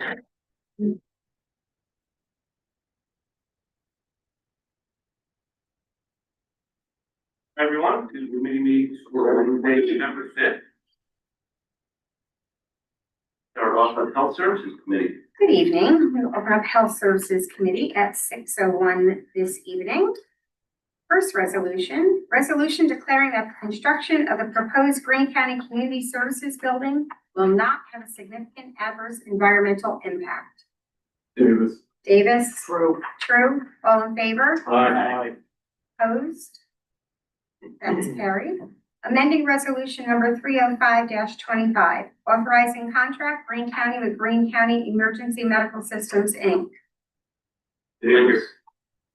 Everyone, to the committee meetings for Wednesday, December 5th. Start off with Health Services Committee. Good evening. We'll open up Health Services Committee at 6:01 this evening. First resolution declaring that the construction of the proposed Greene County Community Services Building will not have a significant adverse environmental impact. Davis. Davis. True. True. All in favor? Aye. Opposed? That's carried. Amending resolution number 305-25, authorizing contract Greene County with Greene County Emergency Medical Systems, Inc. Davis.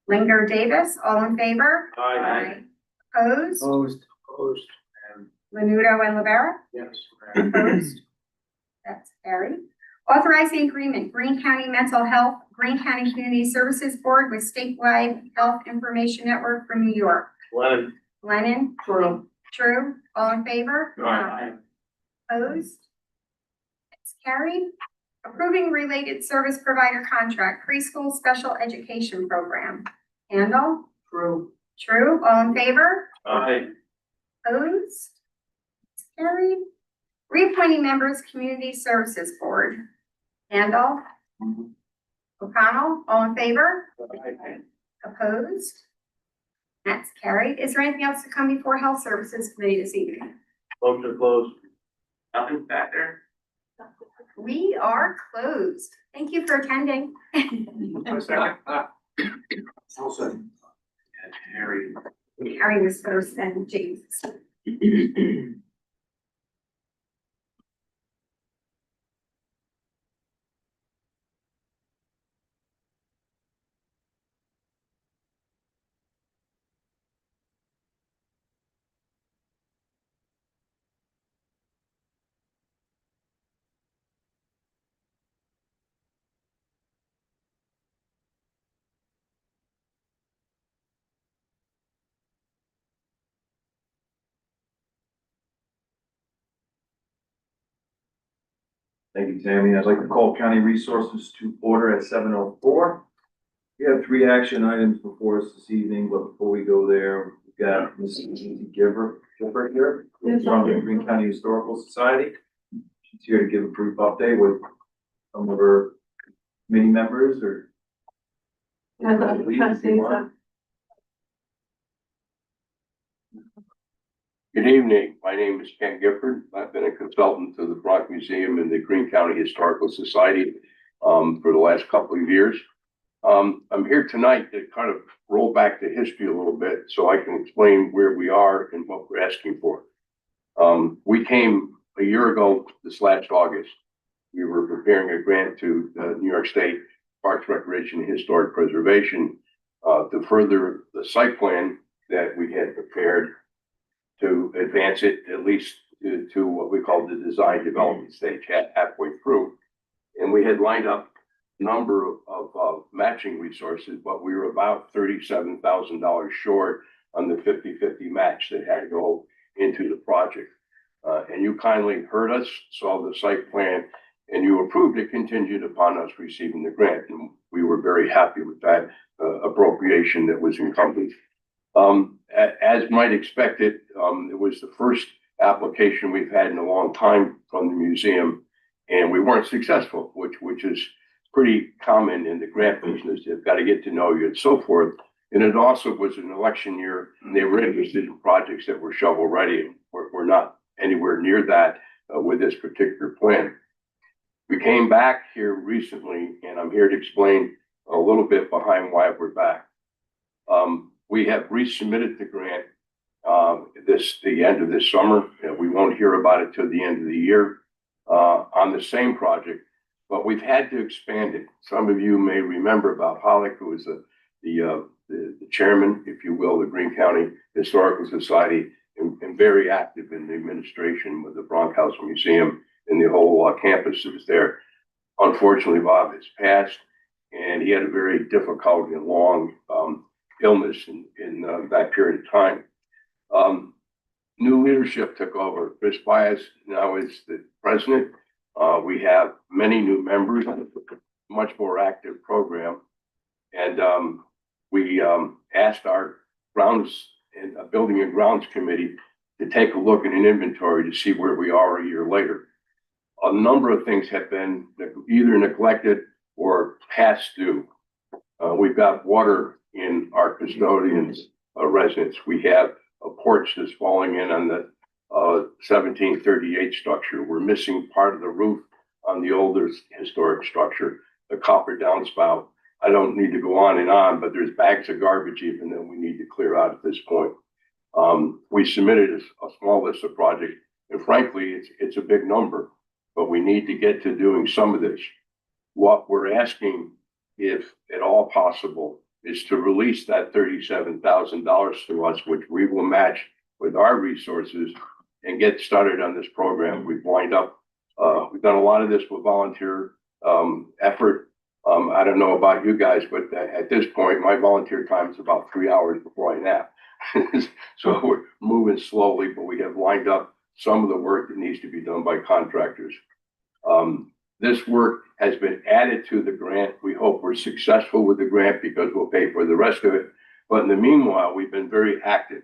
Linger, Davis, all in favor? Aye. Opposed? Opposed. Menudo and Rivera? Yes. Opposed? That's carried. Authorizing agreement, Greene County Mental Health, Greene County Community Services Board with statewide health information network from New York. Lennon? True. True, all in favor? Aye. Opposed? It's carried. Approving related service provider contract, preschool special education program. Handle? True. True, all in favor? Aye. Opposed? It's carried. Reappointing members, Community Services Board. Handle? O'Connell, all in favor? Opposed? That's carried. Is there anything else to come before Health Services Committee this evening? Motion closed. Nothing back there? We are closed. Thank you for attending. Second. I'll second. Harry. Harry was first and James. Thank you, Tammy. I'd like to call County Resources to order at 7:04. We have 3 action items before us this evening, but before we go there, we've got Ms. Lindsay Gipper here from the Greene County Historical Society. She's here to give a brief update with some of her committee members or. Good evening. My name is Ken Gifford. I've been a consultant to the Bronx Museum and the Greene County Historical Society for the last couple of years. I'm here tonight to kind of roll back the history a little bit so I can explain where we are and what we're asking for. We came a year ago this last August. We were preparing a grant to New York State Parks, Recreation, and Historic Preservation to further the site plan that we had prepared to advance it at least to what we call the design development stage, halfway through. And we had lined up a number of matching resources, but we were about $37,000 short on the 50-50 match that had to go into the project. And you kindly heard us, saw the site plan, and you approved it contingent upon us receiving the grant. And we were very happy with that appropriation that was encompassed. As might expect it was the first application we've had in a long time from the museum, and we weren't successful, which is pretty common in the grant business. They've got to get to know you and so forth. And it also was an election year, and they were interested in projects that were shovel ready. We're not anywhere near that with this particular plan. We came back here recently, and I'm here to explain a little bit behind why we're back. We have resubmitted the grant the end of this summer. We won't hear about it till the end of the year on the same project, but we've had to expand it. Some of you may remember Bob Hollick, who was the chairman, if you will, the Greene County Historical Society, and very active in the administration with the Bronx House Museum and the whole campus that was there. Unfortunately, Bob has passed, and he had a very difficult and long illness in that period of time. New leadership took over. Chris Bias now is the president. We have many new members, much more active program. And we asked our grounds and building and grounds committee to take a look at an inventory to see where we are a year later. A number of things have been either neglected or past due. We've got water in our custodians' residence. We have a porch that's falling in on the 1738 structure. We're missing part of the roof on the older historic structure, the copper downspout. I don't need to go on and on, but there's bags of garbage even that we need to clear out at this point. We submitted a small list of projects, and frankly, it's a big number, but we need to get to doing some of this. What we're asking, if at all possible, is to release that $37,000 to us, which we will match with our resources and get started on this program. We've lined up, we've done a lot of this with volunteer effort. I don't know about you guys, but at this point, my volunteer time is about 3 hours before I nap. So we're moving slowly, but we have lined up some of the work that needs to be done by contractors. This work has been added to the grant. We hope we're successful with the grant because we'll pay for the rest of it. But in the meanwhile, we've been very active.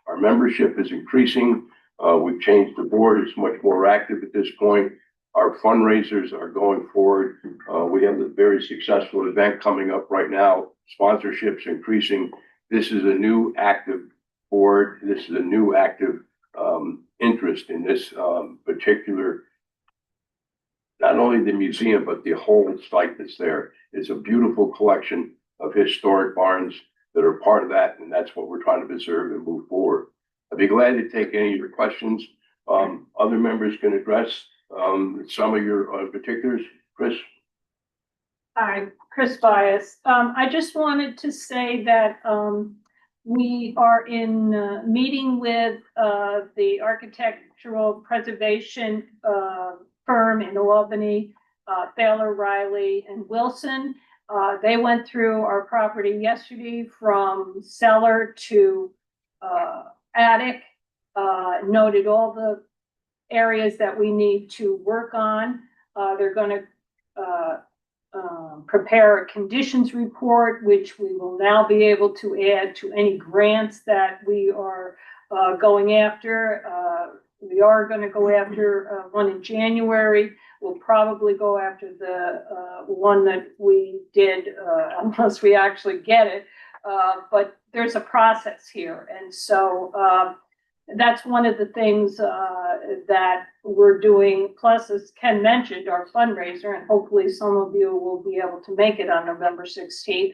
Our membership is increasing. We've changed the board. It's much more active at this point. Our fundraisers are going forward. We have a very successful event coming up right now. Sponsorships increasing. This is a new active board. This is a new active interest in this particular, not only the museum, but the whole site that's there. It's a beautiful collection of historic barns that are part of that, and that's what we're trying to preserve and move forward. I'd be glad to take any of your questions. Other members can address some of your particulars. Chris? Hi, Chris Bias. I just wanted to say that we are in meeting with the architectural preservation firm in Albany, Thaler, Riley, and Wilson. They went through our property yesterday from cellar to attic, noted all the areas that we need to work on. They're going to prepare a conditions report, which we will now be able to add to any grants that we are going after. We are going to go after one in January. We'll probably go after the one that we did unless we actually get it. But there's a process here. And so that's one of the things that we're doing. Plus, as Ken mentioned, our fundraiser, and hopefully some of you will be able to make it on November 16th.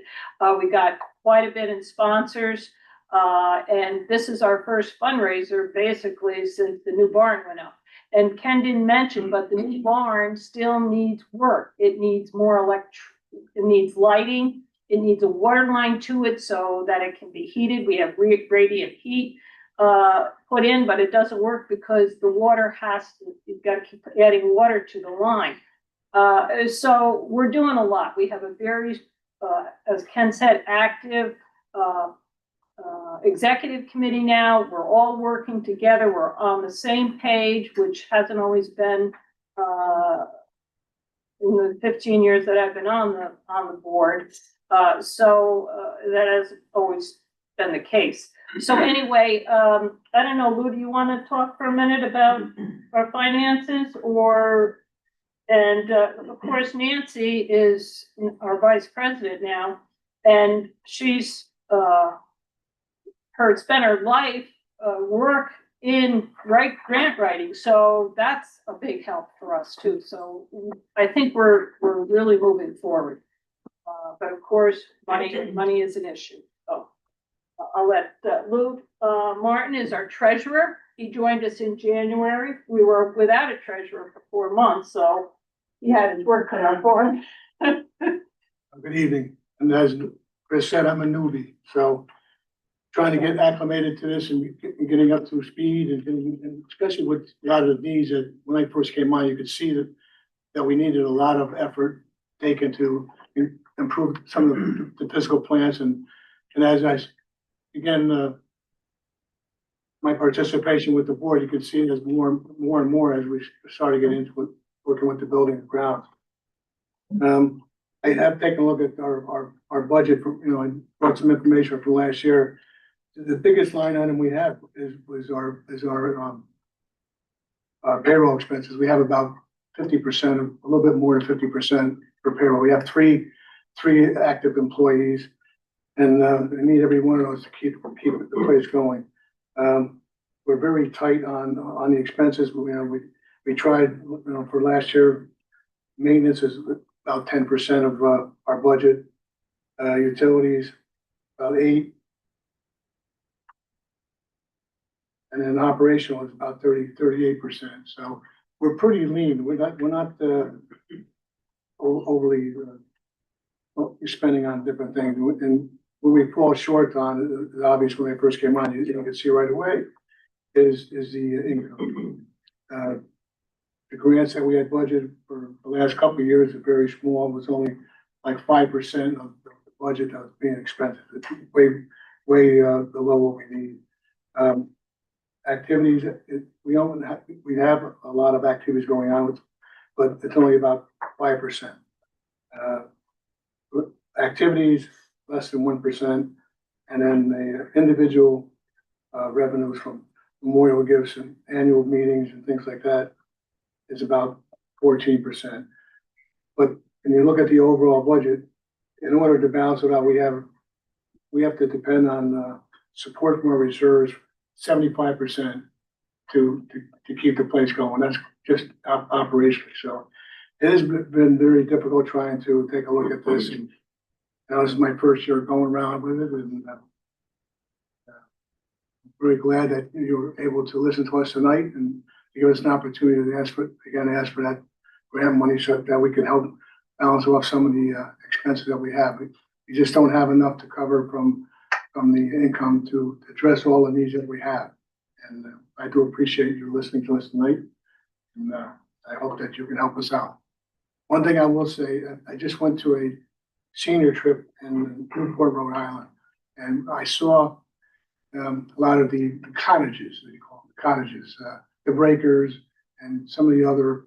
We got quite a bit in sponsors. And this is our first fundraiser basically since the new barn went up. And Ken didn't mention, but the new barn still needs work. It needs more it needs lighting. It needs a water line to it so that it can be heated. We have radiant heat put in, but it doesn't work because the water you've got to keep adding water to the line. So we're doing a lot. We have a very, as Ken said, active executive committee now. We're all working together. We're on the same page, which hasn't always been in the 15 years that I've been on the board. So that has always been the case. So anyway, I don't know, Lou, do you want to talk for a minute about our finances and of course, Nancy is our vice president now, and she's spent her life work in grant writing. So that's a big help for us too. So I think we're really moving forward. But of course, money is an issue. So I'll let Lou Martin is our treasurer. He joined us in January. We were without a treasurer for 4 months, so he had his work cut out for him. Good evening. And as Chris said, I'm a newbie, so trying to get acclimated to this and getting up to speed and especially with a lot of these that when I first came on, you could see that we needed a lot of effort taken to improve some of the physical plants and as again, my participation with the board, you could see it as more and more as we started getting into it. working with the building and grounds. I have taken a look at our budget, and brought some information from last year. The biggest line item we have is our payroll expenses. We have about 50%, a little bit more than 50% for payroll. We have three active employees, and we need every one of those to keep the place going. We're very tight on the expenses. We tried, for last year, maintenance is about 10% of our budget. Utilities, about 8%. And then operational is about 38%. So we're pretty lean. We're not overly spending on different things. And when we fall short on, obviously when I first came on, you can see right away, is the income. The grants that we had budgeted for the last couple of years are very small. It was only like 5% of the budget that was being expended. It's way below what we need. Activities, we have a lot of activities going on, but it's only about 5%. Activities, less than 1%, and then the individual revenues from memorial gifts and annual meetings and things like that is about 14%. But when you look at the overall budget, in order to balance it out, we have to depend on support from our reserves, 75% to keep the place going. That's just operationally. So it has been very difficult trying to take a look at this. And this is my first year going around with it, and I'm very glad that you were able to listen to us tonight and give us an opportunity to ask for that grant money so that we can help balance off some of the expenses that we have. We just don't have enough to cover from the income to address all the needs that we have. And I do appreciate you listening to us tonight. And I hope that you can help us out. One thing I will say, I just went to a senior trip in Newport, Rhode Island, and I saw a lot of the cottages, they call them the cottages, the breakers, and some of the other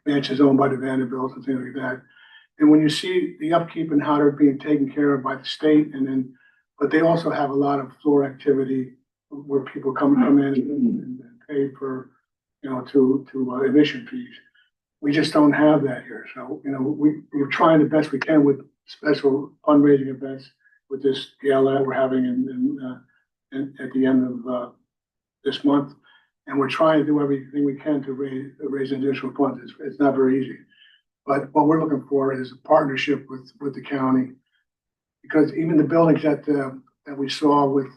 mansions owned by the Vanderbilts and things like that. And when you see the upkeep and how they're being taken care of by the state, but they also have a lot of floor activity where people come in and pay for, to admission fees. We just don't have that here. So, we're trying the best we can with special fundraising events with this gala that we're having at the end of this month. And we're trying to do everything we can to raise additional funds. It's not very easy. But what we're looking for is a partnership with the county, because even the buildings that we saw with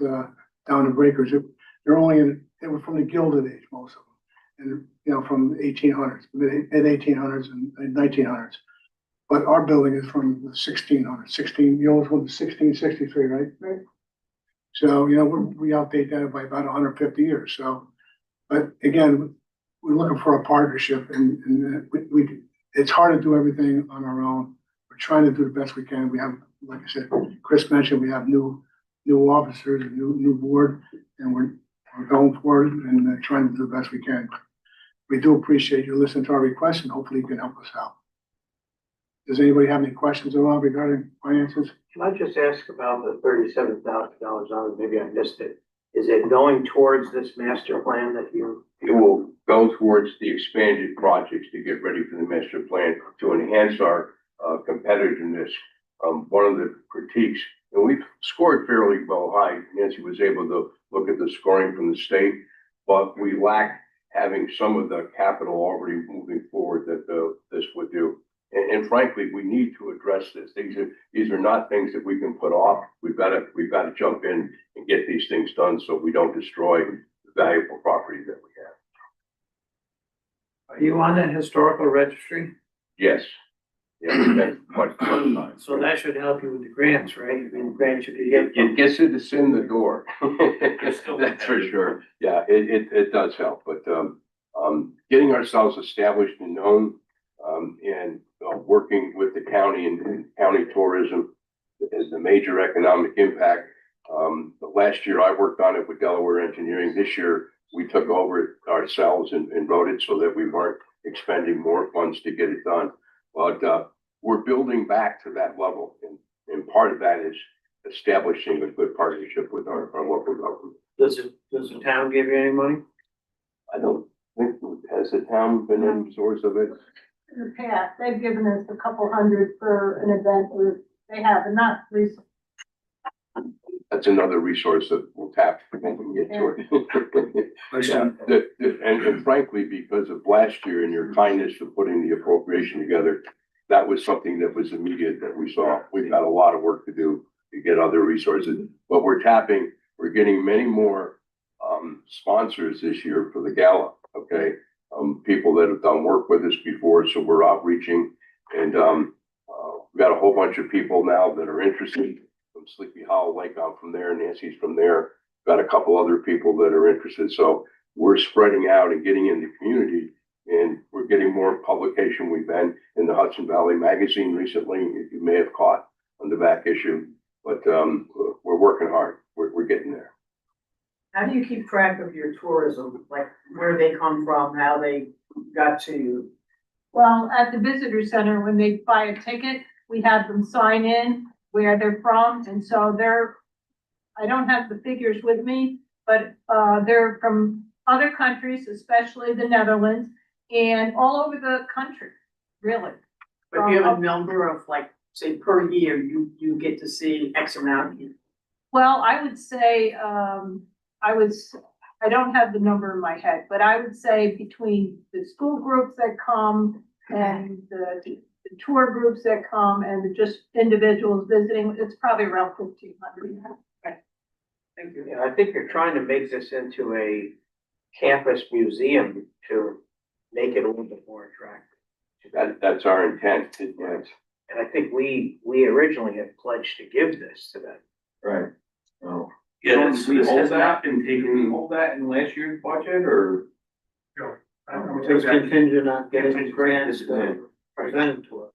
down in Breakers, they were from the Gilded Age, most of them, and from the 1800s, mid 1800s and 1900s. But our building is from the 1600s. The oldest one was 1663, right? Right. So we outdate that by about 150 years. So, but again, we're looking for a partnership, and it's hard to do everything on our own. We're trying to do the best we can. We have, like I said, Chris mentioned, we have new officers, a new board, and we're going for it and trying to do the best we can. We do appreciate you listening to our requests, and hopefully you can help us out. Does anybody have any questions at all regarding finances? Can I just ask about the $37,000? Maybe I missed it. Is it going towards this master plan that you? It will go towards the expanded projects to get ready for the master plan to enhance our competitiveness. One of the critiques, and we've scored fairly well high. Nancy was able to look at the scoring from the state, but we lack having some of the capital already moving forward that this would do. And frankly, we need to address this. These are not things that we can put off. We've got to jump in and get these things done so we don't destroy the valuable property that we have. Are you on the historical registry? Yes. Yeah, that's much time. So that should help you with the grants, right? I mean, grants you could get. It gets us in the door. That's for sure. Yeah, it does help, but getting ourselves established and known, and working with the county and county tourism is a major economic impact. Last year I worked on it with Delaware Engineering. This year we took over it ourselves and wrote it so that we weren't expending more funds to get it done. But we're building back to that level, and part of that is establishing a good partnership with our local government. Does the town give you any money? I don't think, has the town been any source of it? In the past, they've given us a couple hundred for an event, or they have, and not recently. That's another resource that we'll tap when we get to it. Yeah, and frankly, because of last year and your kindness for putting the appropriation together, that was something that was immediate that we saw. We've got a lot of work to do to get other resources, but we're getting many more sponsors this year for the gala, okay? People that have done work with us before, so we're outreaching, and we've got a whole bunch of people now that are interested. From Sleepy Hollow Lake, I'm from there, Nancy's from there. Got a couple other people that are interested, so we're spreading out and getting in the community, and we're getting more publication. We've been in the Hudson Valley Magazine recently, you may have caught on the back issue, but we're working hard. We're getting there. How do you keep track of your tourism, like where they come from, how they got to you? Well, at the visitor center, when they buy a ticket, we have them sign in where they're from, and so I don't have the figures with me, but they're from other countries, especially the Netherlands, and all over the country, really. But do you have a number of, like, say, per year, you get to see X amount? Well, I would say, I don't have the number in my head, but I would say between the school groups that come and the tour groups that come and just individuals visiting, it's probably around 1,500. Thank you. Yeah, I think you're trying to make this into a campus museum to make it a little bit more attractive. That's our intent. Yes. And I think we originally had pledged to give this to them. Right. So, Yeah, we this has not been Did we taken, hold that in last year's budget, or? It's contingent on getting grants presented to us.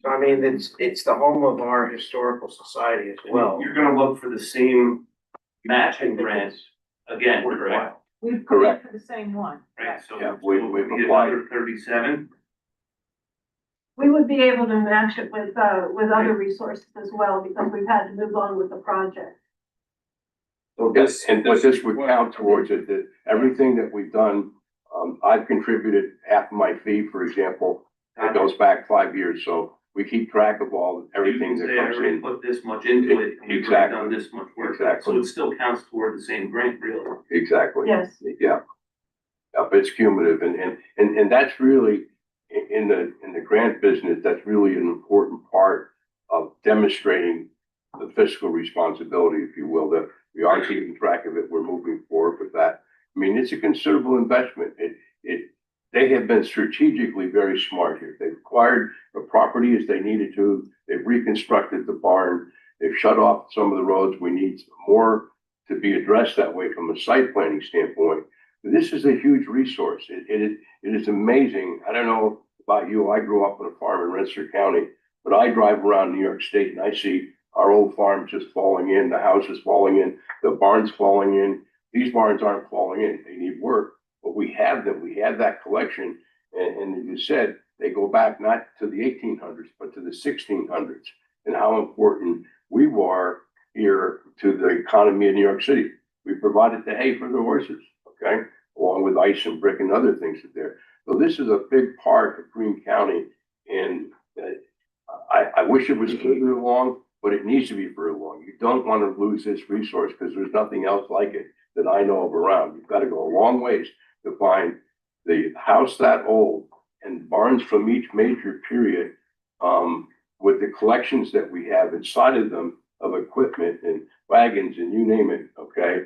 So I mean, it's the home of our historical society as well. you're gonna look for the same matching grants again, correct? We've Correct. for the same one. Right, so Yeah, so we've we get applied. another 37. We would be able to match it with other resources as well, because we've had to move on with the project. So Yes, and what this would count towards it, that everything that we've done, I've contributed half of my fee, for example. It goes back 5 years, so we keep track of everything that You can say, I comes already in. put this much into it, and you've already Exactly. done this much work. Exactly. So it still counts toward the same grant, really. Exactly. Yes. Yeah. Yeah, but it's cumulative, and that's really, in the grant business, that's really an important part of demonstrating the fiscal responsibility, if you will, that we are keeping track of it, we're moving forward with that. I mean, it's a considerable investment. They have been strategically very smart here. They've acquired the property as they needed to. They've reconstructed the barn. They've shut off some of the roads. We need more to be addressed that way from a site planning standpoint. This is a huge resource. It is amazing. I don't know about you. I grew up on a farm in Rensselaer County, but I drive around New York State and I see our old farms just falling in, the houses falling in, the barns falling in. These barns aren't falling in. They need work, but we have them. We have that collection. And as you said, they go back not to the 1800s, but to the 1600s, and how important we were here to the economy of New York City. We provided the hay for the horses, okay, along with ice and brick and other things that there. So this is a big part of Greene County, and I wish it was further along, but it needs to be further along. You don't want to lose this resource because there's nothing else like it that I know of around. You've got to go a long ways to find the house that old and barns from each major period, with the collections that we have inside of them of equipment and wagons and you name it, okay?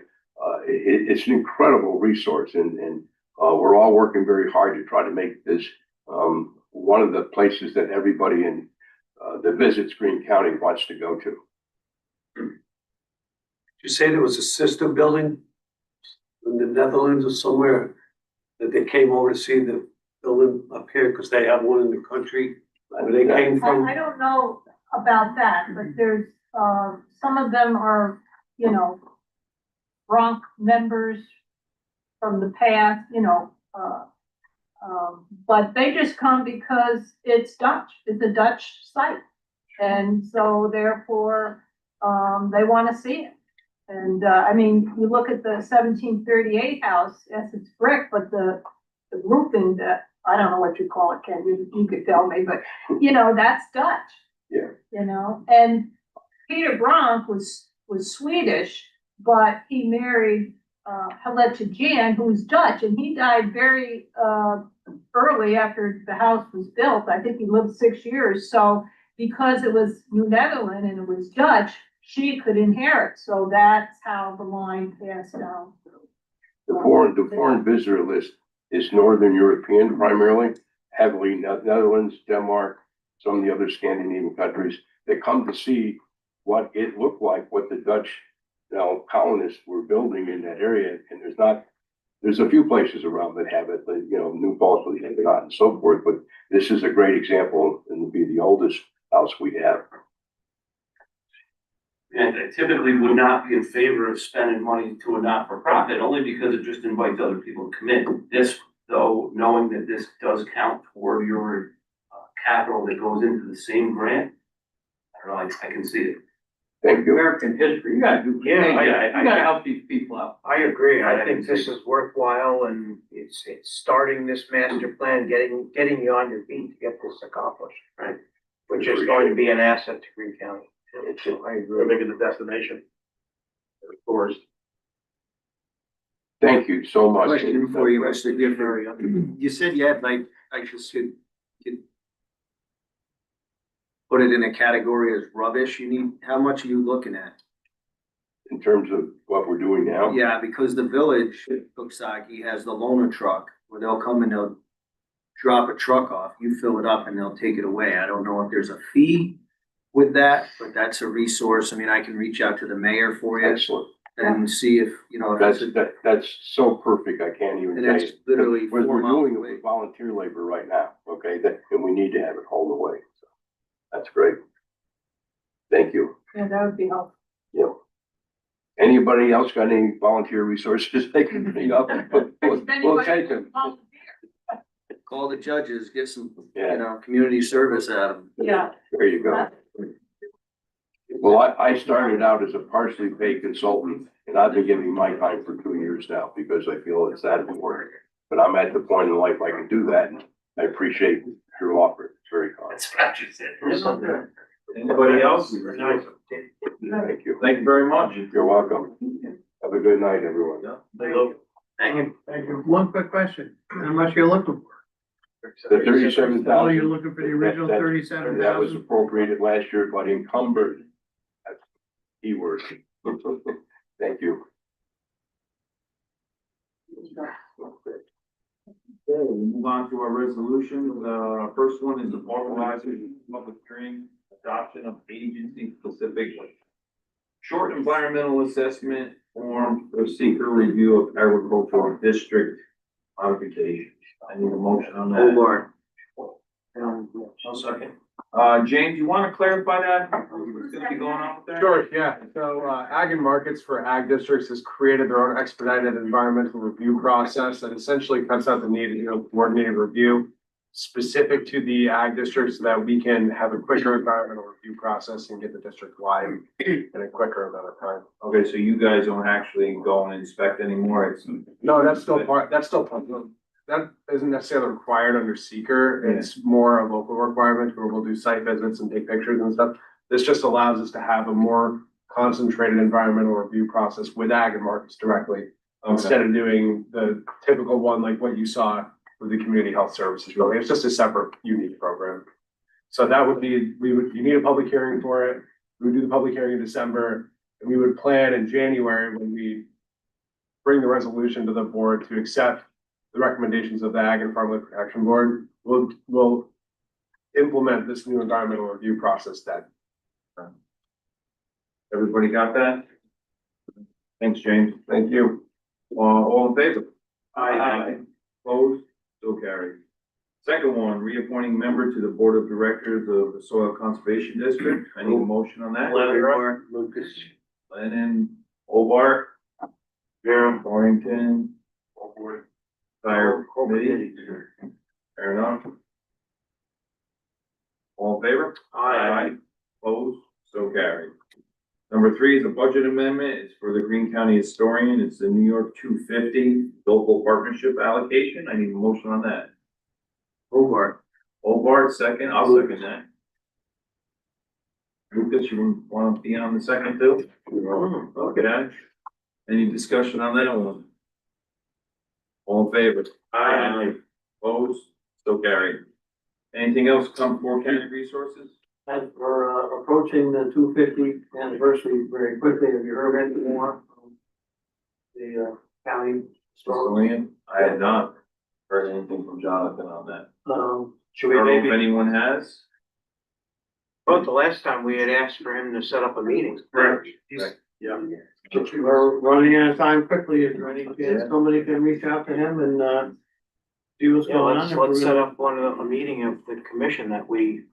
It's an incredible resource, and we're all working very hard to try to make this one of the places that everybody in that visits Greene County wants to go to. Did you say there was a sister building in the Netherlands or somewhere that they came over to see the building up here because they have one in the country where they came from? I don't know about that, but there's, some of them are, Bronx members, from the past, but they just come because it's Dutch, it's a Dutch site. And so therefore, they want to see it. And, I mean, you look at the 1738 house, yes, it's brick, but the roofing, that, I don't know what you call it, Ken, you could tell me, but, that's Dutch. Yeah. And Peter Bronk was Swedish, but he married, Helette Jan, who's Dutch, and he died very, early after the house was built. I think he lived 6 years, so because it was New Netherlands and it was Dutch, she could inherit, so that's how the line passed down. The foreign visitor list is Northern European primarily, heavily Netherlands, Denmark, some of the other Scandinavian countries. They come to see what it looked like, what the Dutch, colonists were building in that area. And there's a few places around that have it, but, New Paltz, not and so forth. But this is a great example, and will be the oldest house we have. And I typically would not be in favor of spending money to a not-for-profit, only because it just invites other people to come in. This, though, knowing that this does count toward your capital that goes into the same grant, I don't know, I can see it. Thank you. American history, you gotta do, you gotta help these people out. I agree, I think this is worthwhile, and it's starting this master plan, getting you on your feet to get this accomplished, right? Which is going to be an asset to Greene County. I agree. We're making the destination. Of course. Thank you so much. Question for you, Mr. Gifford. You said you had, like, I just could put it in a category as rubbish. How much are you looking at? In terms of what we're doing now? Yeah, because the village, Coxsackie, has the loaner truck where they'll come and they'll drop a truck off, you fill it up and they'll take it away. I don't know if there's a fee with that, but that's a resource. I mean, I can reach out to the mayor for you Excellent. and see if, That's so perfect. I can't even and tell it's you. literally We're 4 miles doing it away. with volunteer labor right now, okay? And we need to have it all the way. So that's great. Thank you. Yeah, that would be helpful. Yep. Anybody else got any volunteer resources they can bring up? We'll take them. Call the judges, get some, Yeah. community service out of them. Yeah. There you go. Well, I started out as a partially paid consultant, and I've been giving my time for 2 years now because I feel it's that important. But I'm at the point in life I can do that, and I appreciate your offer. It's very kind. That's what you said. Anybody else? Thank you. Thank you very much. You're welcome. Have a good night, everyone. Thank you. Thank you. One quick question, how much you're looking for? The 37,000. Oh, you're looking for the original That- 37,000? That was appropriated last year, but encumbered. That's the keyword. Thank you. Okay, we'll move on to our resolutions. First one is authorizing public hearing adoption of agency-specific short environmental assessment form for seeker review of agricultural district modification. I need a motion on that. Omar. I'll second. James, you want to clarify that? What's gonna be going on with that? Sure, yeah. So, Ag and Markets for Ag Districts has created their own expedited environmental review process that essentially cuts out the need to do a coordinated review specific to the ag districts so that we can have a quicker environmental review process and get the district wide in a quicker amount of time. Okay, so you guys don't actually go and inspect anymore? It's. No, that's still part of, that isn't necessarily required under seeker. It's more a local requirement where we'll do site visits and take pictures and stuff. This just allows us to have a more concentrated environmental review process with Ag and Markets directly, instead of doing the typical one like what you saw with the community health services. Really, it's just a separate, unique program. So that would be, you need a public hearing for it. We would do the public hearing in December, and we would plan in January when we bring the resolution to the board to accept the recommendations of the Ag and Farmland Protection Board. We'll implement this new environmental review process then. Everybody got that? Thanks, James. Thank you. All in favor? Aye. Opposed? So carried. Second one, reappointing member to the Board of Directors of the Soil Conservation District. I need a motion on that. Lucas. Lennon, Hobart, Durham, Torrington, All board. Fire Whole committee, fair enough. All in favor? Opposed, so carried. Number 3 is a budget amendment, it's for the Greene County Historian, it's the New York 250 local partnership allocation, I need a motion on that. Hobart. Hobart, second, I'll second that. Lucas, you want to be on the second too? Okay. Any discussion on that one? All in favor? Opposed? So carried. Anything else come for county resources? As we're approaching the 250th anniversary very quickly, have you heard anything more from the county historical? Historian? I had not heard anything from Jonathan on that. Should I we don't know if maybe, anyone has. well, the last time we had asked for him to set up a meeting. Correct. Yeah. We're running out of time quickly, is there any chance somebody can reach out to him and, see what's going on? Let's set up a meeting of the commission that we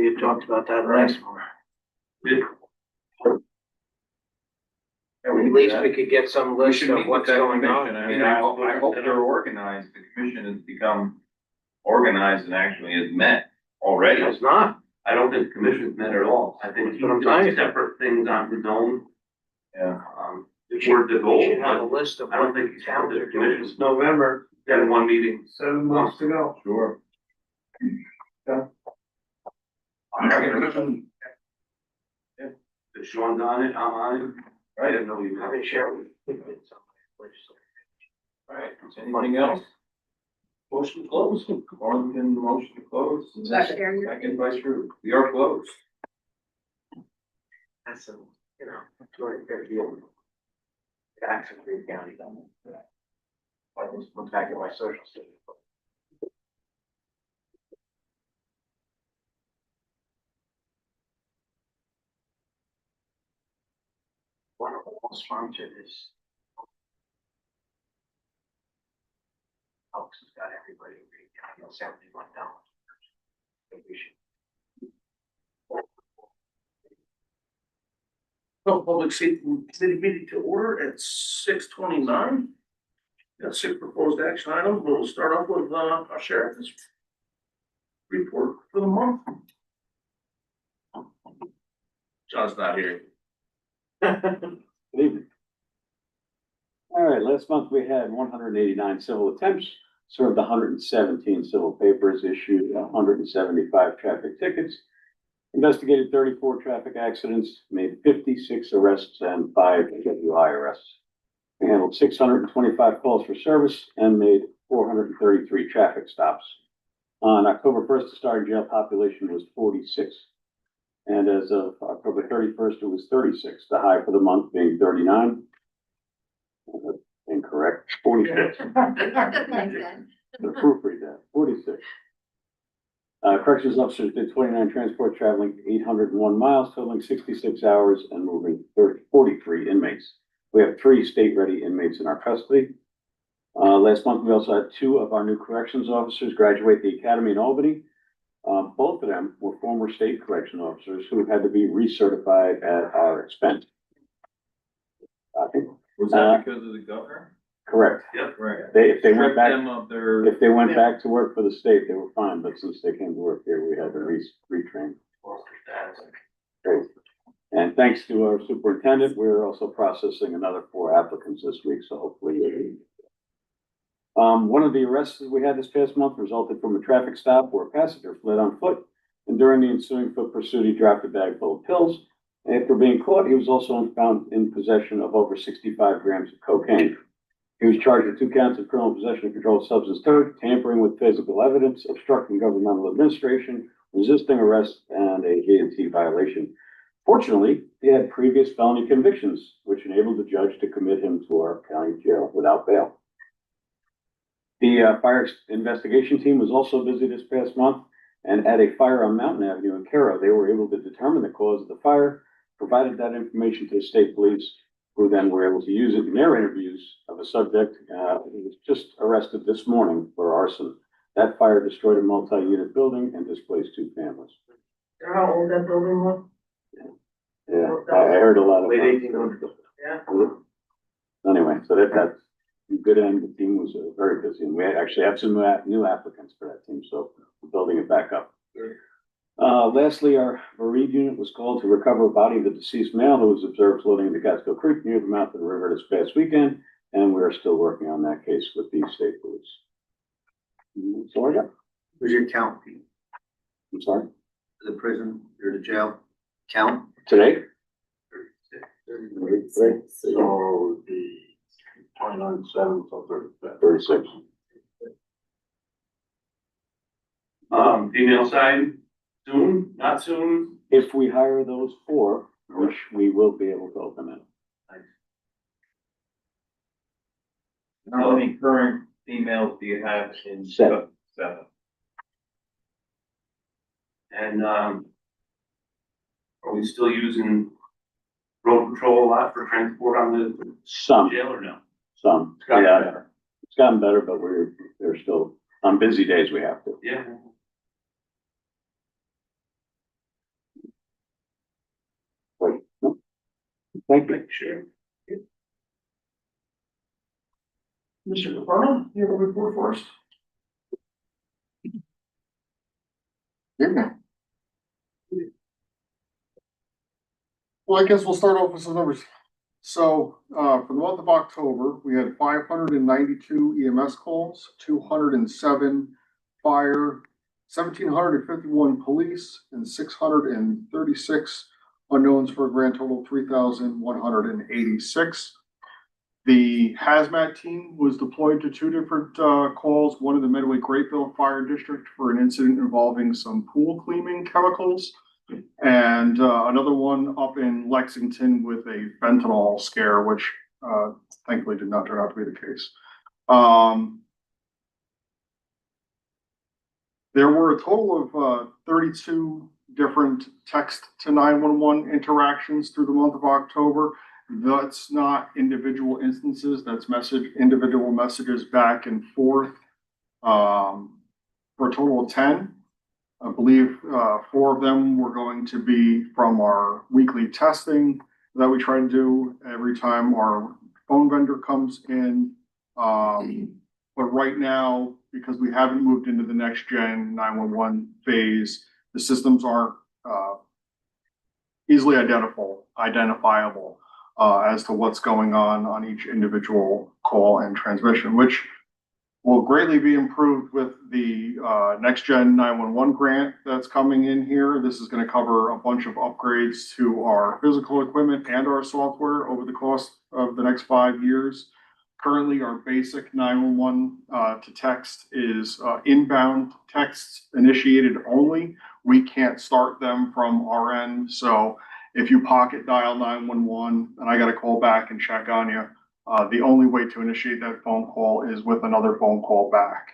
had talked about that last month. At least we could get some We list should of meet with what's that going commission. on. I mean, I hope they're organized. The commission has become organized and actually has met already. It's not. I don't think the commission's met at all. I think That's what I'm he's saying. doing separate things on his own. Yeah. Toward the goal, We should have a but list of I don't what think he's towns the are doing. commission. It's November, Got one meeting. 7 months to go. Sure. If Sean's on it, I'm on it. I didn't know you. I mean, Sharon. Alright, anything else? Motion to close. Arlington, motion to close. Second by Drew. We are closed. That's a, 250 of tax in Greene County. I just look back at my social security. One of the sponsored is. Alex has got everybody in Greene County on $71. Think we should. Well, public safety committee meeting to order at 6:29. Got 6 proposed action items, but we'll start off with, our sheriff's report for the month. John's not here. Good evening. All right, last month we had 189 civil attempts, served 117 civil papers, issued 175 traffic tickets, investigated 34 traffic accidents, made 56 arrests and 5 DWI arrests. We handled 625 calls for service and made 433 traffic stops. On October 1st, the starting jail population was 46. And as of October 31st, it was 36, the high for the month being 39. Incorrect, 46. The proofread that, 46. Corrections officers did 29 transports traveling 801 miles, totaling 66 hours and moving 43 inmates. We have 3 state-ready inmates in our custody. Last month, we also had 2 of our new corrections officers graduate the academy in Albany. Both of them were former state correction officers who had to be recertified at our expense. I think. Was that because of the governor? Correct. Yep. Right. If they went Stripped back, them of their. if they went back to work for the state, they were fine, but since they came to work here, we had to retrain. Great. And thanks to our superintendent, we're also processing another 4 applicants this week, so hopefully. One of the arrests we had this past month resulted from a traffic stop where a passenger fled on foot, and during the ensuing foot pursuit, he dropped a bag full of pills. After being caught, he was also found in possession of over 65 grams of cocaine. He was charged with 2 counts of criminal possession of controlled substance, tampering with physical evidence, obstructing governmental administration, resisting arrest, and a G&T violation. Fortunately, he had previous felony convictions, which enabled the judge to commit him to our county jail without bail. The fire investigation team was also busy this past month, and at a fire on Mountain Avenue in Cairo, they were able to determine the cause of the fire, provided that information to the state police, who then were able to use it in their interviews of a subject who was just arrested this morning for arson. That fire destroyed a multi-unit building and displaced 2 families. How old that building was? Yeah, I heard a lot of. Late 1800s. Yeah. Anyway, so that's good end. The team was very busy, and we actually have some new applicants for that team, so we're building it back up. Lastly, our bereaved unit was called to recover a body of a deceased male who was observed floating in the Catskill Creek near the mouth of the river this past weekend, and we are still working on that case with the state police. That's all I got. Who's your count, Pete? I'm sorry? The prison, or the jail? Count? Today? 36. So the 29/7, so 36. Female side, soon, not soon? If we hire those four, which we will be able to open it. How many current females do you have in? Seven. Seven. And, are we still using road patrol a lot for transport on the Some, jail or no? some. It's gotten Yeah, better. it's gotten better, but they're still, on busy days, we have to. Yeah. Wait, no. Thank you. Sure. Mr. Caperna, you have a report for us? Well, I guess we'll start off with some numbers. So, for the month of October, we had 592 EMS calls, 207 fire, 1,751 police, and 636 unknowns for a grand total of 3,186. The hazmat team was deployed to two different calls, one in the Medway Grapeville Fire District for an incident involving some pool cleaning chemicals, and another one up in Lexington with a fentanyl scare, which thankfully did not turn out to be the case. There were a total of 32 different text to 911 interactions through the month of October. That's not individual instances, that's individual messages back and forth, for a total of 10. I believe 4 of them were going to be from our weekly testing that we try to do every time our phone vendor comes in. But right now, because we haven't moved into the next gen 911 phase, the systems aren't easily identifiable as to what's going on each individual call and transmission, which will greatly be improved with the next gen 911 grant that's coming in here. This is going to cover a bunch of upgrades to our physical equipment and our software over the course of the next 5 years. Currently, our basic 911 to text is inbound texts initiated only. We can't start them from our end. So if you pocket dial 911 and I got to call back and check on you, the only way to initiate that phone call is with another phone call back.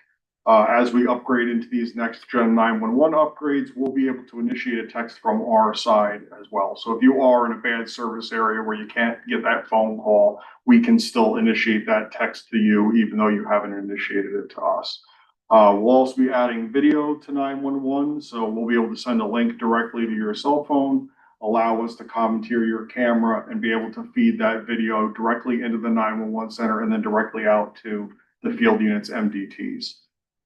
As we upgrade into these next gen 911 upgrades, we'll be able to initiate a text from our side as well. So if you are in a bad service area where you can't get that phone call, we can still initiate that text to you, even though you haven't initiated it to us. We'll also be adding video to 911, so we'll be able to send a link directly to your cell phone, allow us to commandeer your camera and be able to feed that video directly into the 911 center and then directly out to the field units MDTs.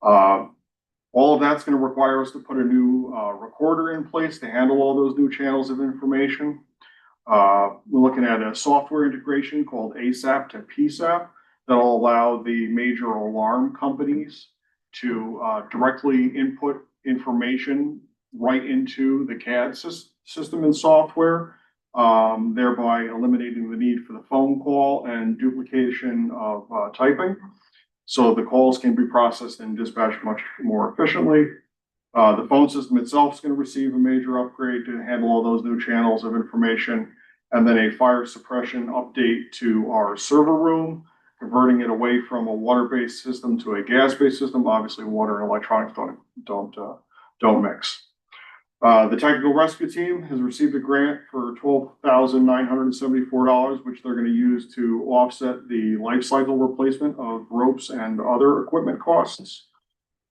All of that's going to require us to put a new recorder in place to handle all those new channels of information. We're looking at a software integration called ASAP to PSAP that'll allow the major alarm companies to directly input information right into the CAD system and software, thereby eliminating the need for the phone call and duplication of typing. So the calls can be processed and dispatched much more efficiently. The phone system itself is going to receive a major upgrade to handle all those new channels of information, and then a fire suppression update to our server room, converting it away from a water-based system to a gas-based system. Obviously, water and electronics don't mix. The technical rescue team has received a grant for $12,974, which they're going to use to offset the life cycle replacement of ropes and other equipment costs.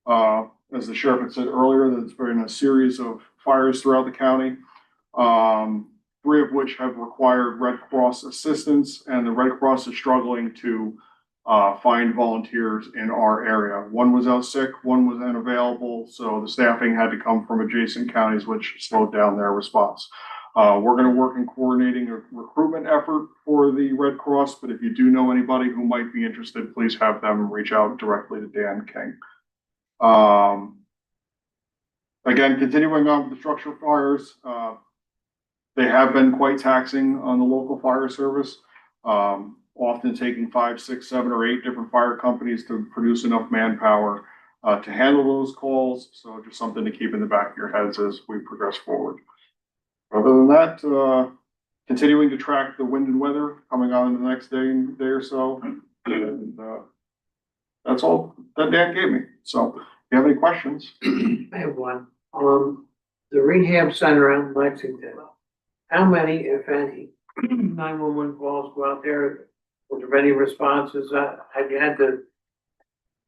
As the sheriff had said earlier, there's been a series of fires throughout the county, 3 of which have required Red Cross assistance, and the Red Cross is struggling to find volunteers in our area. One was out sick, one was unavailable, so the staffing had to come from adjacent counties, which slowed down their response. We're gonna work in coordinating a recruitment effort for the Red Cross, but if you do know anybody who might be interested, please have them reach out directly to Dan King. Again, continuing on with the structure fires, they have been quite taxing on the local fire service. Often taking 5, 6, 7, or 8 different fire companies to produce enough manpower to handle those calls. So just something to keep in the back of your heads as we progress forward. Other than that, continuing to track the wind and weather coming on in the next day or so. And that's all that Dan gave me. So if you have any questions. I have one. The rehab center out in Lexington, how many, if any, 911 calls go out there? Was there any responses? Have you had to?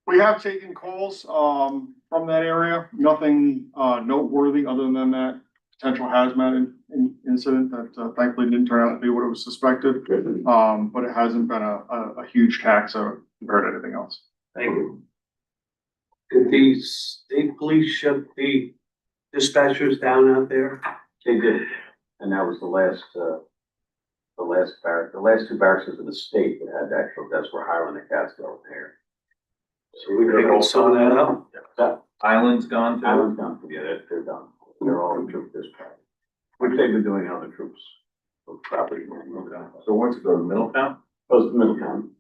We have taken calls from that area. Nothing noteworthy other than that potential hazmat incident that thankfully didn't turn out to be what it was suspected. But it hasn't been a huge tax compared to anything else. Thank you. Did the state police shut the dispatchers down out there? They did, and that was the last barrack. The last 2 barracks of the state that had actual, that's where Highland and Catskill here. So we picking some of that up? That Island's gone too. Island's done, yeah, they're done. They're all in troop dispatch, which they've been doing on the troops. Property. So once it goes to Middletown? Goes to Middletown.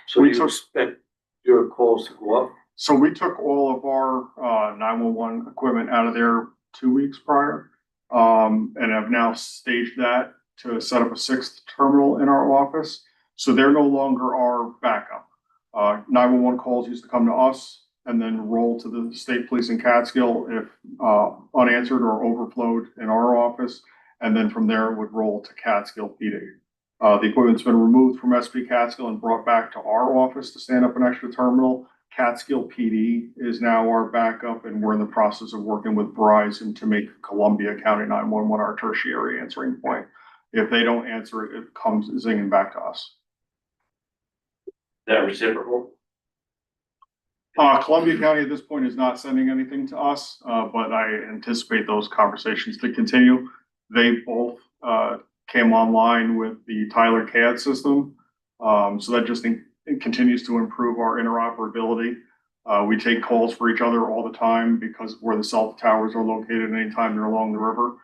So you expect your calls to go up? So we took all of our 911 equipment out of there 2 weeks prior, and have now staged that to set up a 6th terminal in our office. So they're no longer our backup. 911 calls used to come to us and then roll to the state police in Catskill if unanswered or overflowed in our office, and then from there it would roll to Catskill PD. The equipment's been removed from SP Catskill and brought back to our office to stand up an extra terminal. Catskill PD is now our backup, and we're in the process of working with Verizon to make Columbia County 911 our tertiary answering point. If they don't answer it, it comes zinging back to us. That reciprocal? Columbia County at this point is not sending anything to us, but I anticipate those conversations to continue. They both came online with the Tyler CAD system. So that just it continues to improve our interoperability. We take calls for each other all the time because of where the cell towers are located anytime they're along the river.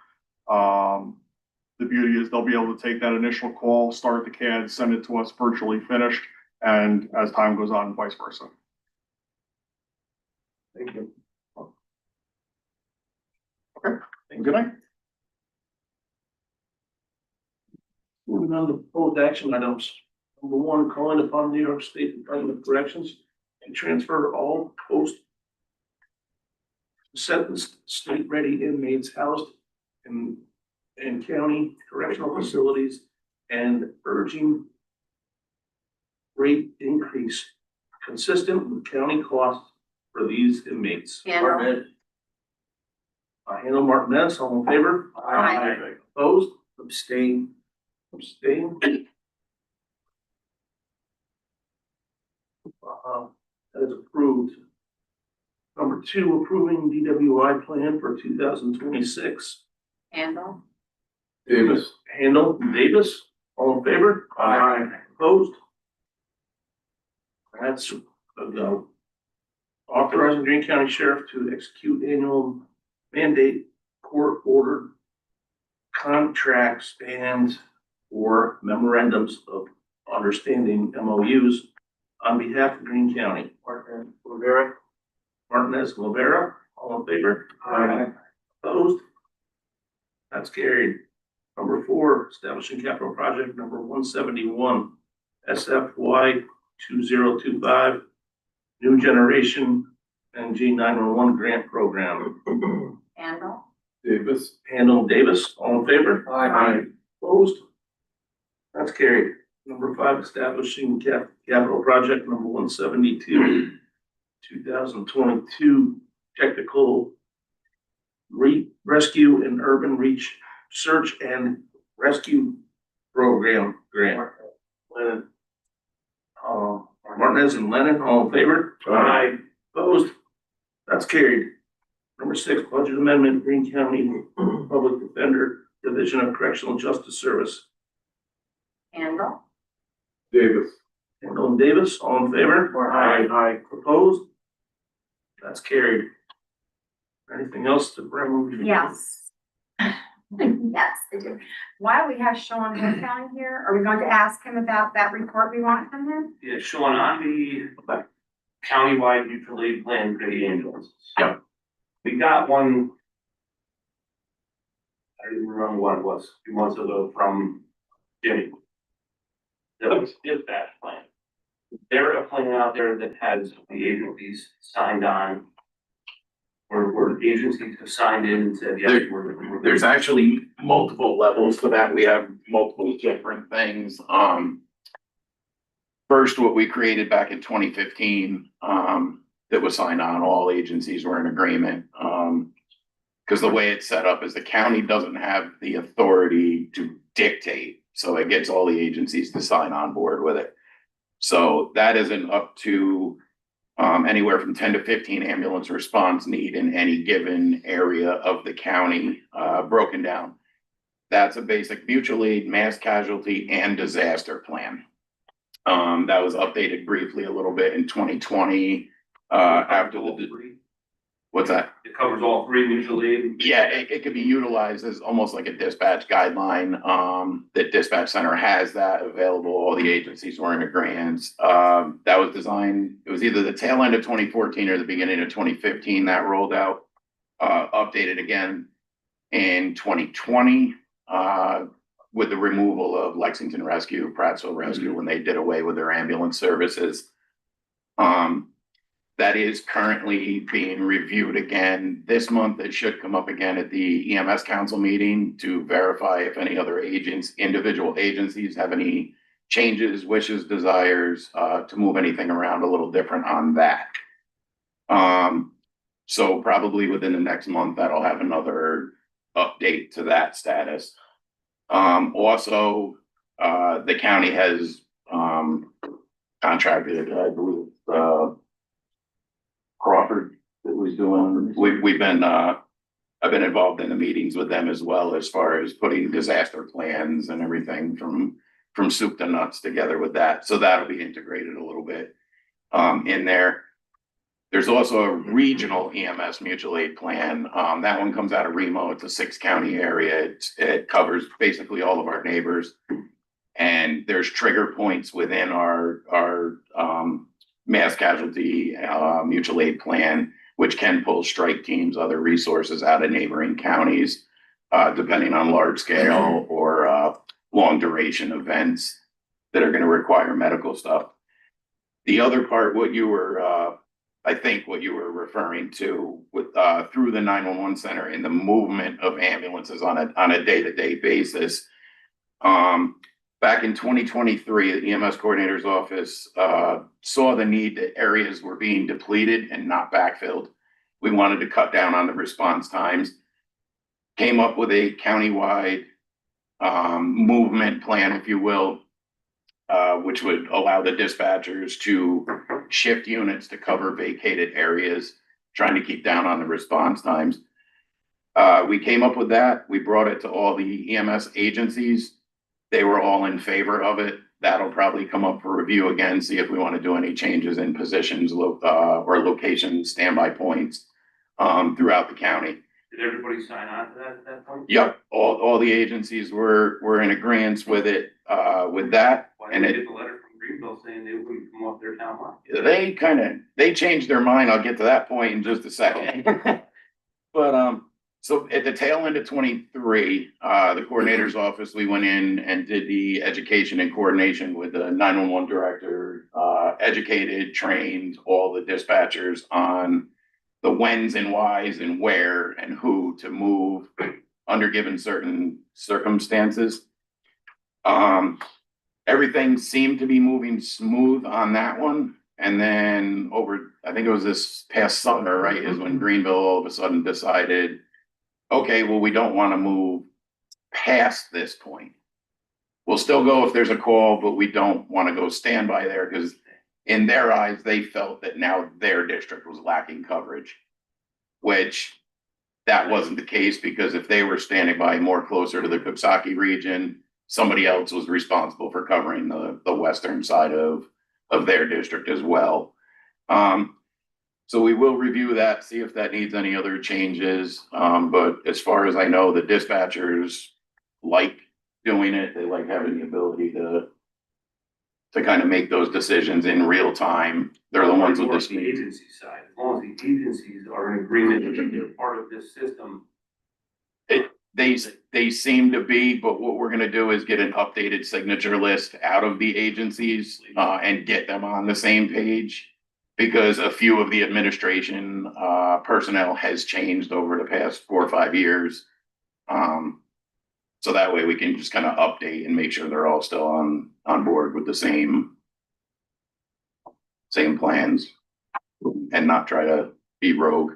The beauty is they'll be able to take that initial call, start the CAD, send it to us virtually finished, and as time goes on, vice versa. Thank you. Okay, good night. Moving on to proposed action items. Number 1, calling upon New York State Department of Corrections to transfer all post sentenced state-ready inmates housed in county correctional facilities and urging rate increase consistent with county costs for these inmates. Handle. Handle Martinez, all in favor? Aye. Opposed? Abstain. Abstain. That is approved. Number 2, approving DWI plan for 2026. Handle. Davis. Handle, Davis, all in favor? Aye. Opposed? That's a go. Authorizing Greene County Sheriff to execute annual mandate court order contracts and or memorandums of understanding MOUs on behalf of Greene County. Martinez Rivera, all in favor? Aye. Opposed? That's carried. Number 4, establishing capital project number 171, SFY 2025, new generation NG 911 grant program. Handle. Davis. Handle Davis, all in favor? Aye. Opposed? That's carried. Number 5, establishing capital project number 172, 2022, technical rescue and urban reach search and rescue program grant. Martinez and Lennon, all in favor? Aye. Opposed? That's carried. Number 6, budget amendment, Greene County Public Defender, Division of Correctional Justice Service. Handle. Davis. Handle and Davis, all in favor? Aye. Aye. Opposed? That's carried. Anything else to bring? Yes. Yes, I do. While we have Sean Hill here, are we going to ask him about that report we want from him? Yeah, Sean, on the countywide mutual aid plan for the ambulances. Yep. We got one. I don't even remember what it was, a few months ago from Jimmy. That was dispatch plan. There a plan out there that has the agencies signed on. Or agencies have signed in and said, yes, we're. There's actually multiple levels to that. We have multiple different things. First, what we created back in 2015, that was signed on, all agencies were in agreement. Because the way it's set up is the county doesn't have the authority to dictate, so it gets all the agencies to sign on board with it. So that isn't up to anywhere from 10 to 15 ambulance response need in any given area of the county, broken down. That's a basic mutual aid, mass casualty, and disaster plan. That was updated briefly a little bit in 2020, after the, what's that? It covers all 3 mutual aid. Yeah, it could be utilized as almost like a dispatch guideline. The dispatch center has that available. All the agencies were in agreement. That was designed, it was either the tail end of 2014 or the beginning of 2015 that rolled out, updated again in 2020, with the removal of Lexington Rescue, Prattsville Rescue, when they did away with their ambulance services. That is currently being reviewed again this month. It should come up again at the EMS council meeting to verify if any other individual agencies have any changes, wishes, desires, to move anything around a little different on that. So probably within the next month, that'll have another update to that status. Also, the county has, contracted, I believe, Crawford that was doing, we've been, I've been involved in the meetings with them as well, as far as putting disaster plans and everything from soup to nuts together with that. So that'll be integrated a little bit, in there. There's also a regional EMS mutual aid plan. That one comes out of Remo. It's a 6-county area. It covers basically all of our neighbors. And there's trigger points within our mass casualty mutual aid plan, which can pull strike teams, other resources out of neighboring counties, depending on large scale or long duration events that are going to require medical stuff. The other part, what you were, I think what you were referring to with through the 911 center and the movement of ambulances on a day-to-day basis. Back in 2023, the EMS coordinator's office saw the need that areas were being depleted and not backfilled. We wanted to cut down on the response times. Came up with a countywide movement plan, if you will, which would allow the dispatchers to shift units to cover vacated areas, trying to keep down on the response times. We came up with that. We brought it to all the EMS agencies. They were all in favor of it. That'll probably come up for review again, see if we want to do any changes in positions or location standby points throughout the county. Did everybody sign on to that at that point? Yep, all the agencies were in agreement with it, with that. Why And did it, they get the letter from Greenville saying they wouldn't come off their town line? they changed their mind. I'll get to that point in just a second. But, so at the tail end of 23, the coordinator's office, we went in and did the education and coordination with the 911 director, educated, trained all the dispatchers on the whens and whys and where and who to move under given certain circumstances. Everything seemed to be moving smooth on that one. And then I think it was this past summer, right, is when Greenville all of a sudden decided, okay, well, we don't want to move past this point. We'll still go if there's a call, but we don't want to go standby there because in their eyes, they felt that now their district was lacking coverage, which that wasn't the case, because if they were standing by more closer to the Coxsackie region, somebody else was responsible for covering the western side of their district as well. So we will review that, see if that needs any other changes. But as far as I know, the dispatchers like doing it. They like having the ability to kind of make those decisions in real time. They're the ones with the The speed. agency side, as long as the agencies are in agreement that they're part of this system. They seem to be, but what we're gonna do is get an updated signature list out of the agencies, and get them on the same page. Because a few of the administration, personnel has changed over the past 4 or 5 years. So that way we can just kind of update and make sure they're all still on board with the same plans and not try to be rogue.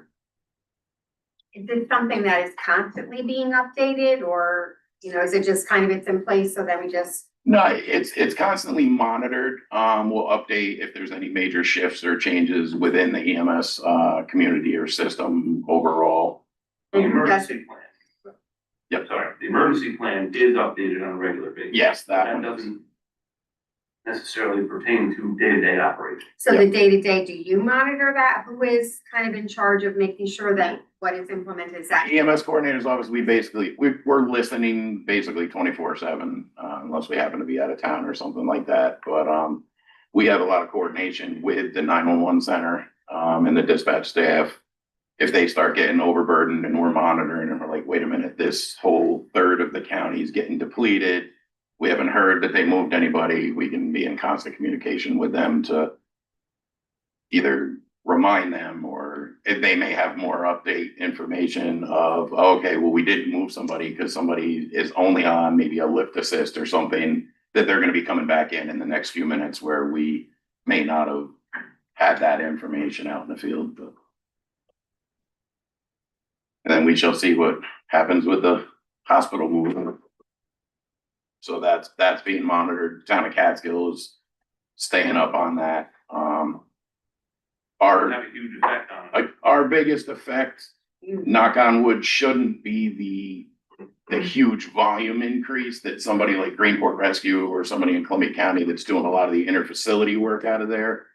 Is this something that is constantly being updated, or, you know, is it just kind of it's in place so then we just? No, it's constantly monitored. We'll update if there's any major shifts or changes within the EMS, community or system overall. The emergency plan. Yep. Sorry, the emergency plan is updated on a regular basis. Yes, that That one doesn't necessarily pertain to day-to-day operations. So the day-to-day, do you monitor that? Who is kind of in charge of making sure that what is implemented is that? EMS coordinators office, we're listening basically 24/7, unless we happen to be out of town or something like that. But, we have a lot of coordination with the 911 center, and the dispatch staff. If they start getting overburdened and we're monitoring and we're like, wait a minute, this whole third of the county is getting depleted. We haven't heard that they moved anybody. We can be in constant communication with them to either remind them, or if they may have more update information of, okay, well, we didn't move somebody because somebody is only on maybe a lift assist or something, that they're going to be coming back in the next few minutes, where we may not have had that information out in the field. But and then we shall see what happens with the hospital movement. So that's being monitored. Town of Catskill is staying up on that. Have a huge effect on it. Our biggest effect, knock on wood, shouldn't be the huge volume increase that somebody like Greenport Rescue or somebody in Columbia County that's doing a lot of the interfacility work out of there.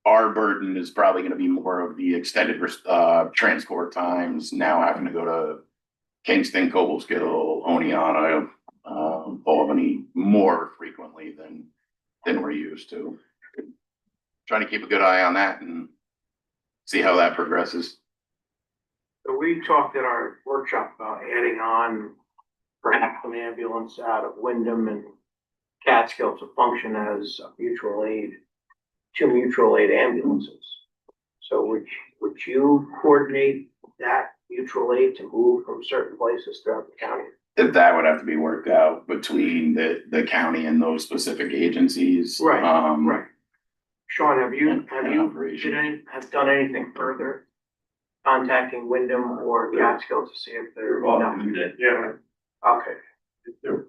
Our burden is probably going to be more of the extended transport times, now having to go to Kingston, Cobleskill, Oneonta, Albany more frequently than we're used to. Trying to keep a good eye on that and see how that progresses. So we talked at our workshop about adding on perhaps an ambulance out of Wyndham and Catskill to function as a mutual aid, 2 mutual aid ambulances. So would you coordinate that mutual aid to move from certain places throughout the county? That would have to be worked out between the county and those specific agencies. Right, right. Sean, have you operation. done anything further? Contacting Wyndham or Catskill to see if they're. Yeah, Okay. they're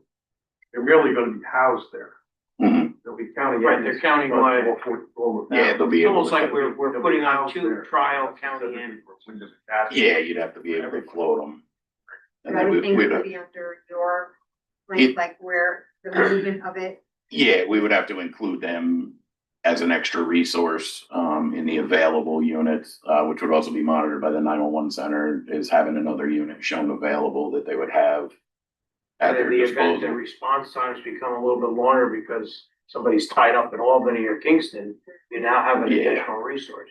merely gonna be housed there. Mhm. They'll be county. Right, they're countywide. Yeah, they'll be It's able almost to. like we're putting on 2 trial county ambulances. Yeah, you'd have to be able to float them. And then Everything we'd, would be under your, like where the movement of it. yeah, we would have to include them as an extra resource, in the available units, which would also be monitored by the 911 center, is having another unit shown available that they would have at And their in the event that disposal. response times become a little bit longer because somebody's tied up in Albany or Kingston, you now have an Yeah. additional resource.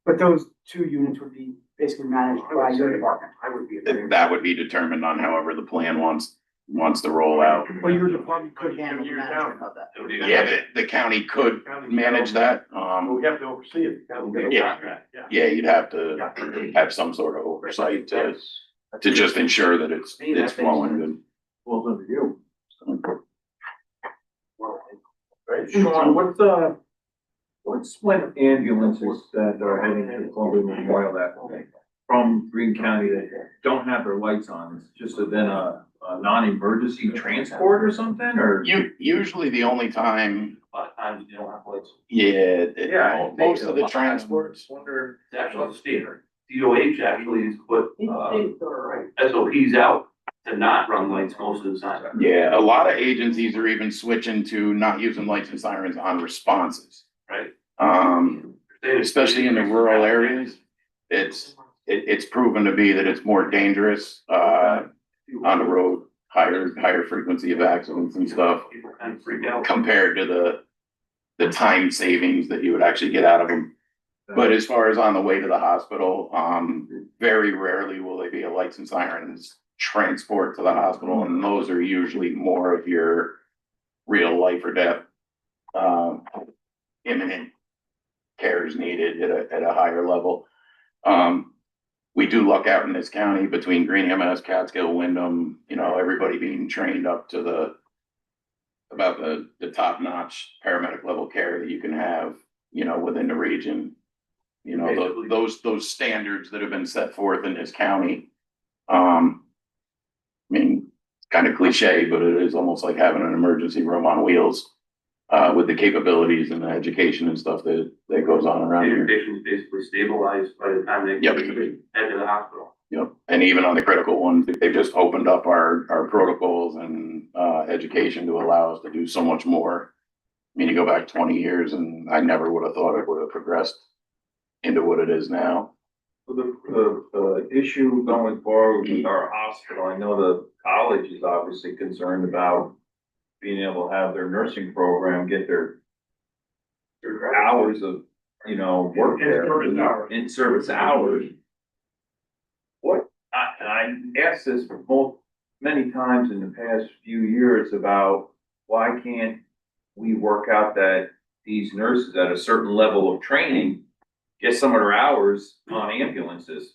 But those 2 units would be basically managed I by would your say- department. I would be. That would be determined on however the plan wants to roll out. Well, your department could handle the management of that. Yeah, the county could manage that. We have to oversee it. Yeah. Yeah, you'd have to have some sort of oversight to just ensure that it's flowing good. Well, done to you. Right, Sean, what's when ambulances that are heading to Columbia Memorial that from Greene County that don't have their lights on, it's just then non-emergency transport or something, or? Usually the only time, A lot of times you don't have lights. most of the transports. Wonder. It's actually the state, DOH actually has put, SOPs out to not run lights most of the time. Yeah, a lot of agencies are even switching to not using lights and sirens on responses. Right. Especially in the rural areas, it's proven to be that it's more dangerous, on the road, higher frequency of accidents and stuff People kind of freak out. compared to the time savings that you would actually get out of them. But as far as on the way to the hospital, very rarely will they be a lights and sirens transport to the hospital, and those are usually more of your real life or death, imminent care is needed at a higher level. We do luck out in this county between Greene, MS, Catskill, Wyndham, everybody being trained up to about the top notch paramedic level care that you can have, within the region. Those standards that have been set forth in this county. I mean, it's kind of cliche, but it is almost like having an emergency room on wheels, with the capabilities and the education and stuff that goes on around Your here. patient's basically stabilized by the time they Yep. head to the hospital. Yep, and even on the critical ones, they've just opened up our protocols and education to allow us to do so much more. I mean, you go back 20 years and I never would have thought it would have progressed into what it is now. The issue going forward with our hospital, I know the college is obviously concerned about being able to have their nursing program get their hours of, work there. In-service hours. And I asked this many times in the past few years about why can't we work out that these nurses at a certain level of training get some of their hours on ambulances?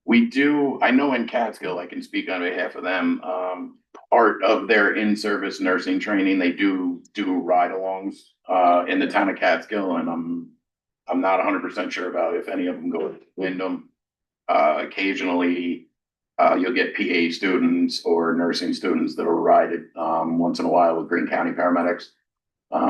We do, I know in Catskill, I can speak on behalf of them, part of their in-service nursing training, they do ride-alongs, in the town of Catskill, and I'm not 100% sure about if any of them go to Wyndham. Occasionally, you'll get PA students or nursing students that'll ride it, once in a while with Greene County paramedics,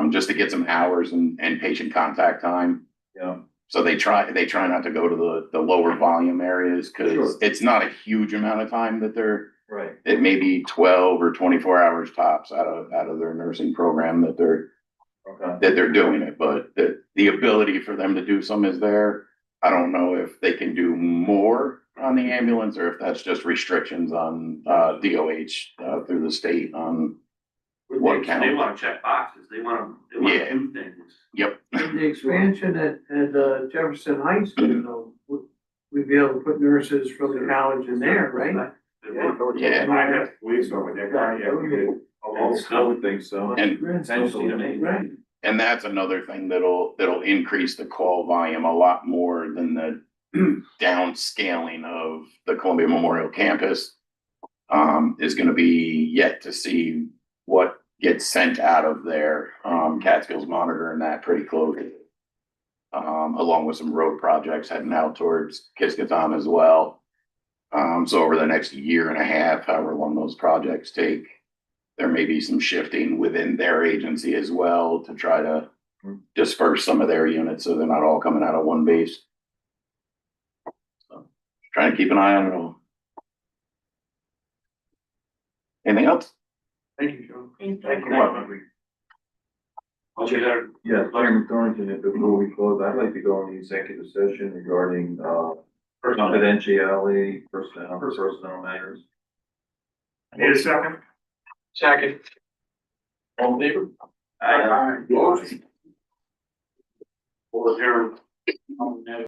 just to get some hours and patient contact time. Yeah. So they try not to go to the lower volume areas, because it's not a huge amount of time that they're, Right. it may be 12 or 24 hours tops out of their nursing program that they're doing it, but the ability for them to do some is there. I don't know if they can do more on the ambulance or if that's just restrictions on DOH through the state on what They counts. wanna check boxes, they wanna do things. Yep. With the expansion at Jefferson High School, we'd be able to put nurses from the college in there, right? Yeah. I would think so. And Right. And that's another thing that'll increase the call volume a lot more than the downscaling of the Columbia Memorial Campus. Is gonna be yet to see what gets sent out of there. Catskill's monitoring that pretty closely. Along with some road projects heading out towards Kiskaton as well. So over the next year and a half, however long those projects take, there may be some shifting within their agency as well to try to disperse some of their units so they're not all coming out of one base. So, trying to keep an eye on it all. Anything else? Thank you, Joe. Thank Thank you. you. Yeah, Chairman Thornton, if before we close, I'd like to go on the executive session regarding confidentiality, personnel matters. Need a second? Second. All in favor? All right. Well, Aaron,